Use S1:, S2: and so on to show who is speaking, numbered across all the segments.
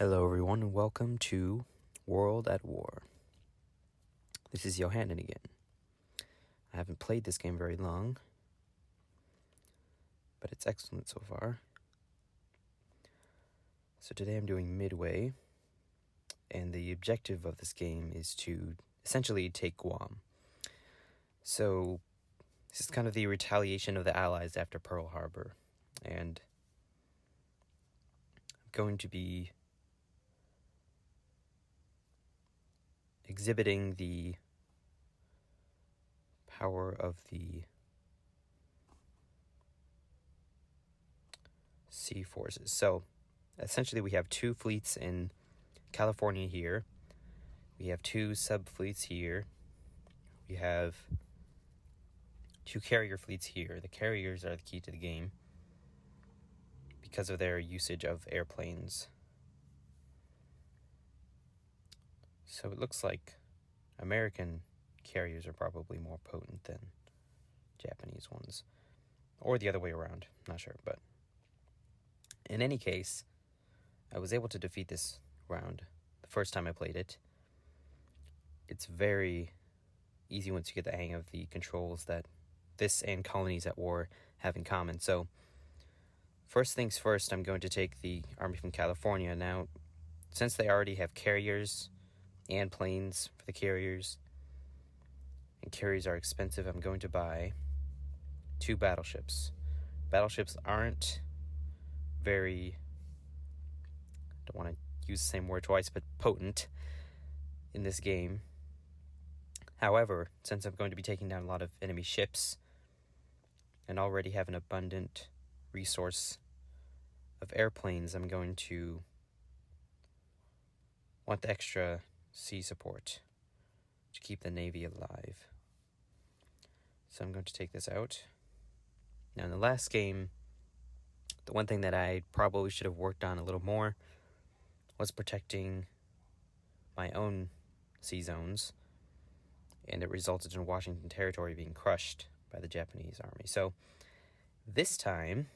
S1: Hello everyone and welcome to World at War. This is Yohannan again. I haven't played this game very long, but it's excellent so far. So today I'm doing Midway, and the objective of this game is to essentially take Guam. So this is kind of the retaliation of the Allies after Pearl Harbor, and I'm going to be exhibiting the power of the sea forces. So essentially we have two fleets in California here. We have two sub-fleets here. We have two carrier fleets here. The carriers are the key to the game because of their usage of airplanes. So it looks like American carriers are probably more potent than Japanese ones. Or the other way around. Not sure, but in any case, I was able to defeat this round the first time I played it. It's very easy once you get the hang of the controls that this and Colonies at War have in common. So, first things first, I'm going to take the army from California. Now, since they already have carriers and planes for the carriers, and carriers are expensive, I'm going to buy two battleships. Battleships aren't very, I don't want to use the same word twice, but potent in this game. However, since I'm going to be taking down a lot of enemy ships and already have an abundant resource of airplanes, I'm going to want the extra sea support to keep the Navy alive. So I'm going to take this out. Now in the last game, the one thing that I probably should have worked on a little more was protecting my own sea zones, and it resulted in Washington territory being crushed by the Japanese army. So this time,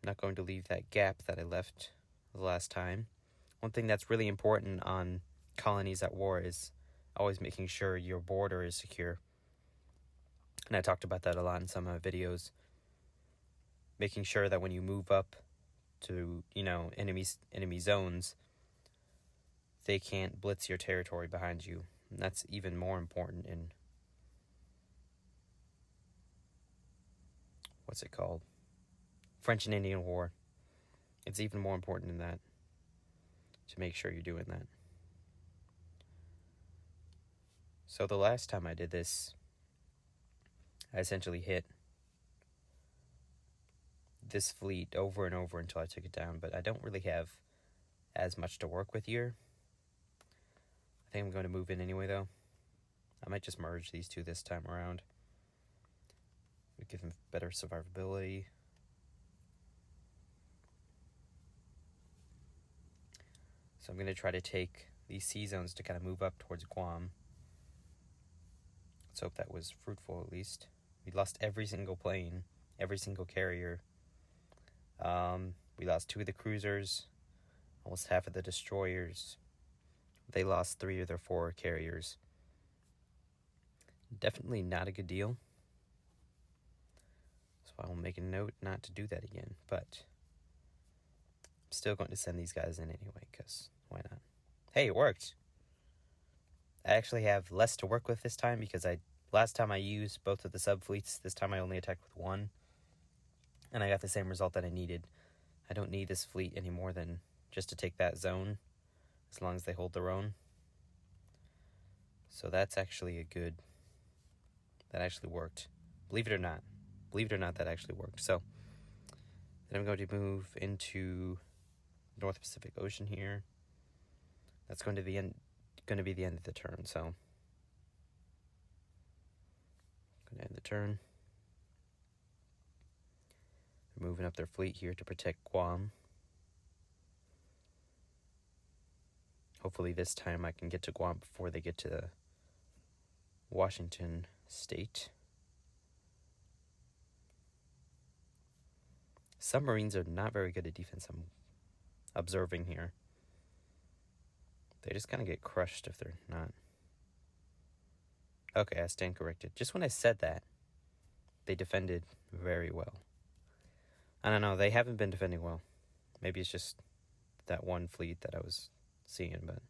S1: I'm not going to leave that gap that I left the last time. One thing that's really important on Colonies at War is always making sure your border is secure. And I talked about that a lot in some of my videos. Making sure that when you move up to, enemy zones, they can't blitz your territory behind you. And that's even more important in, French and Indian War. It's even more important in that, to make sure you're doing that. So the last time I did this, I essentially hit this fleet over and over until I took it down, but I don't really have as much to work with here. I think I'm going to move in anyway, though. I might just merge these two this time around. Would give them better survivability. So I'm going to try to take these sea zones to kind of move up towards Guam. Let's hope that was fruitful at least. We lost every single plane, every single carrier. We lost two of the cruisers, almost half of the destroyers. They lost 3 of their 4 carriers. Definitely not a good deal. So I will make a note not to do that again. But I'm still going to send these guys in anyway, because why not? Hey, it worked! I actually have less to work with this time because last time I used both of the sub-fleets. This time I only attacked with one. And I got the same result that I needed. I don't need this fleet any more than just to take that zone, as long as they hold their own. So that's actually that actually worked. Believe it or not, that actually worked. So then I'm going to move into North Pacific Ocean here. That's going to be the end of the turn. So I'm going to end the turn. They're moving up their fleet here to protect Guam. Hopefully this time I can get to Guam before they get to Washington State. Submarines are not very good at defense. I'm observing here. They just kind of get crushed if they're not. Okay, I stand corrected. Just when I said that, they defended very well. I don't know, they haven't been defending well. Maybe it's just that one fleet that I was seeing, but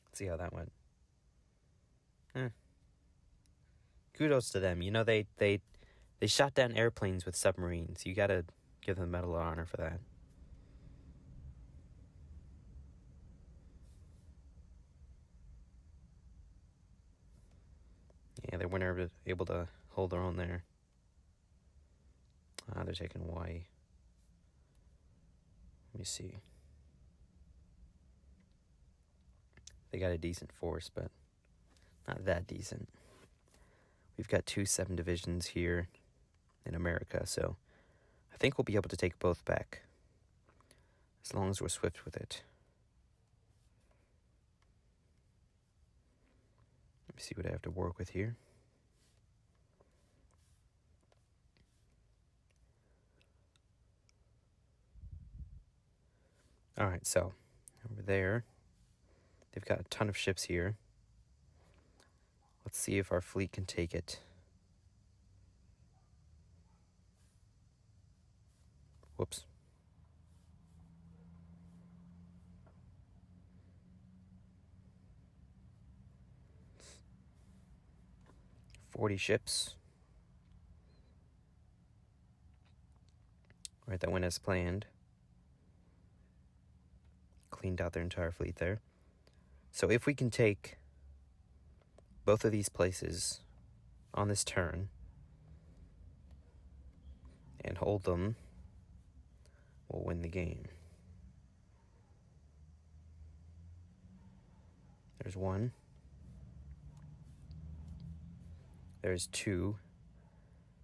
S1: let's see how that went. Kudos to them. You know, they shot down airplanes with submarines. You gotta give them Medal of Honor for that. Yeah, they weren't able to hold their own there. They're taking Hawaii. Let me see. They got a decent force, but not that decent. We've got 2 7 divisions here in America, so I think we'll be able to take both back. As long as we're swift with it. Let me see what I have to work with here. Alright, so over there, they've got a ton of ships here. Let's see if our fleet can take it. Whoops. "40 ships. Alright, that went as planned. Cleaned out their entire fleet there. So if we can take both of these places on this turn and hold them, we'll win the game. There's 1. There's 2.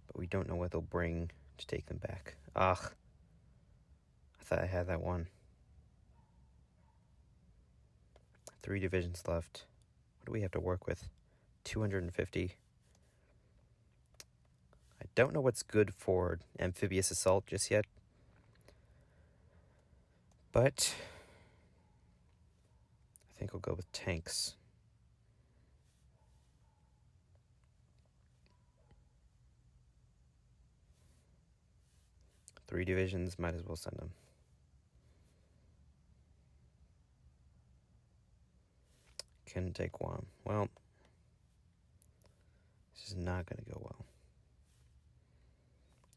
S1: But we don't know what they'll bring to take them back. Ugh. I thought I had that one. 3 divisions left. What do we have to work with? 250. I don't know what's good for amphibious assault just yet. But I think we'll go with tanks. Three divisions, might as well send them. Can take Guam. Well, this is not going to go well.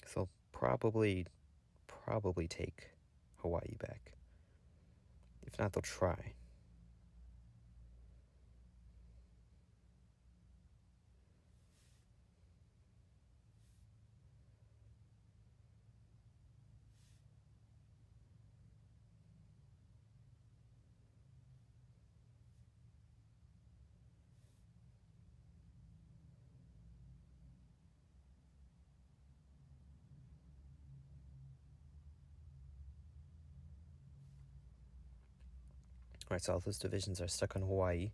S1: So they'll probably take Hawaii back. If not, they'll try. Alright, so all those divisions are stuck on Hawaii,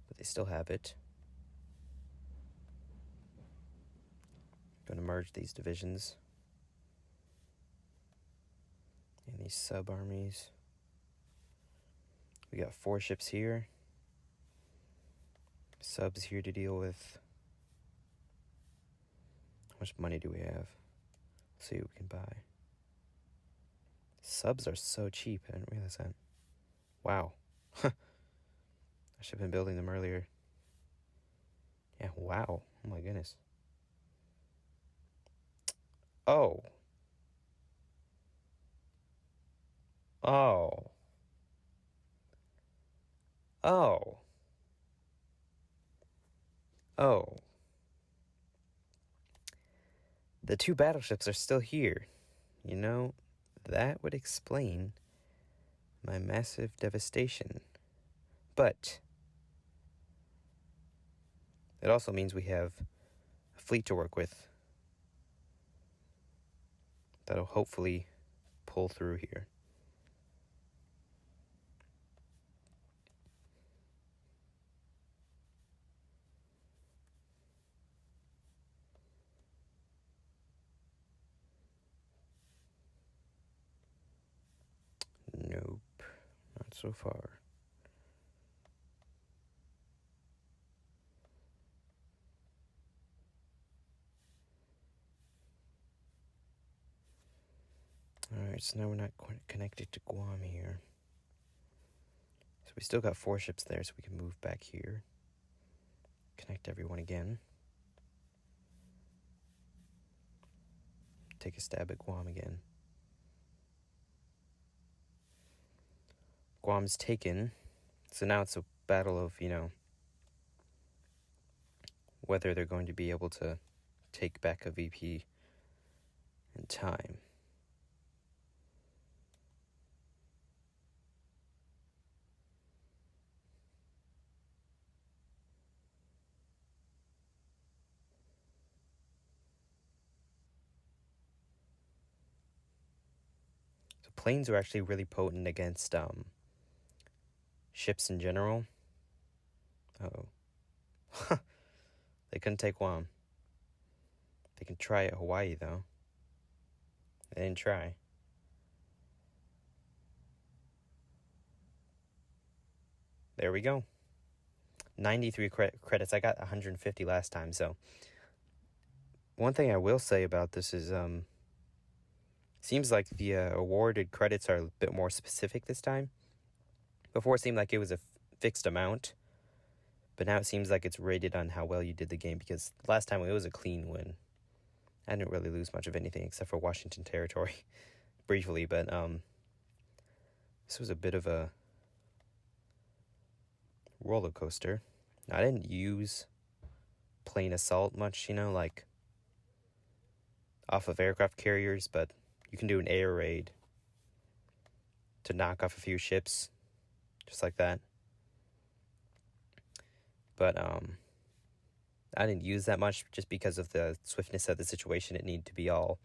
S1: but they still have it. I'm going to merge these divisions and these sub-armies. We got 4 ships here. Subs here to deal with. How much money do we have? Let's see what we can buy. Subs are so cheap. I didn't realize that. Wow. I should have been building them earlier. Yeah, wow. Oh my goodness. Oh. Oh. Oh. Oh. The 2 battleships are still here. You know, that would explain my massive devastation. But it also means we have a fleet to work with that'll hopefully pull through here. so far. Alright, so now we're not quite connected to Guam here. So we still got 4 ships there, so we can move back here. Connect everyone again. Take a stab at Guam again. Guam's taken. So now it's a battle of, whether they're going to be able to take back a VP in time. So planes are actually really potent against ships in general. Uh-oh. They couldn't take Guam. They can try at Hawaii, though. They didn't try. There we go. 93 credits. I got 150 last time, so... One thing I will say about this is, seems like the awarded credits are a bit more specific this time. Before it seemed like it was a fixed amount, but now it seems like it's rated on how well you did the game, because last time it was a clean win. I didn't really lose much of anything except for Washington Territory, briefly, but this was a bit of a roller coaster. I didn't use plane assault much, like off of aircraft carriers, but you can do an air raid to knock off a few ships, just like that. But I didn't use that much just because of the swiftness of the situation. It needed to be all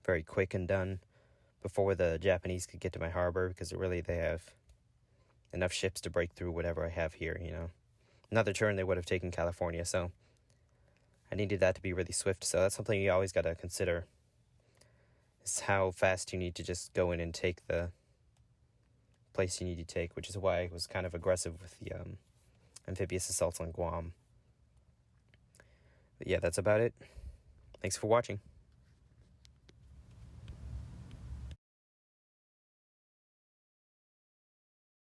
S1: very quick and done before the Japanese could get to my harbor, because they have enough ships to break through whatever I have here, Another turn, they would have taken California, so I needed that to be really swift. So that's something you always got to consider, is how fast you need to just go in and take the place you need to take, which is why I was kind of aggressive with the amphibious assaults on Guam. But yeah, that's about it. Thanks for watching.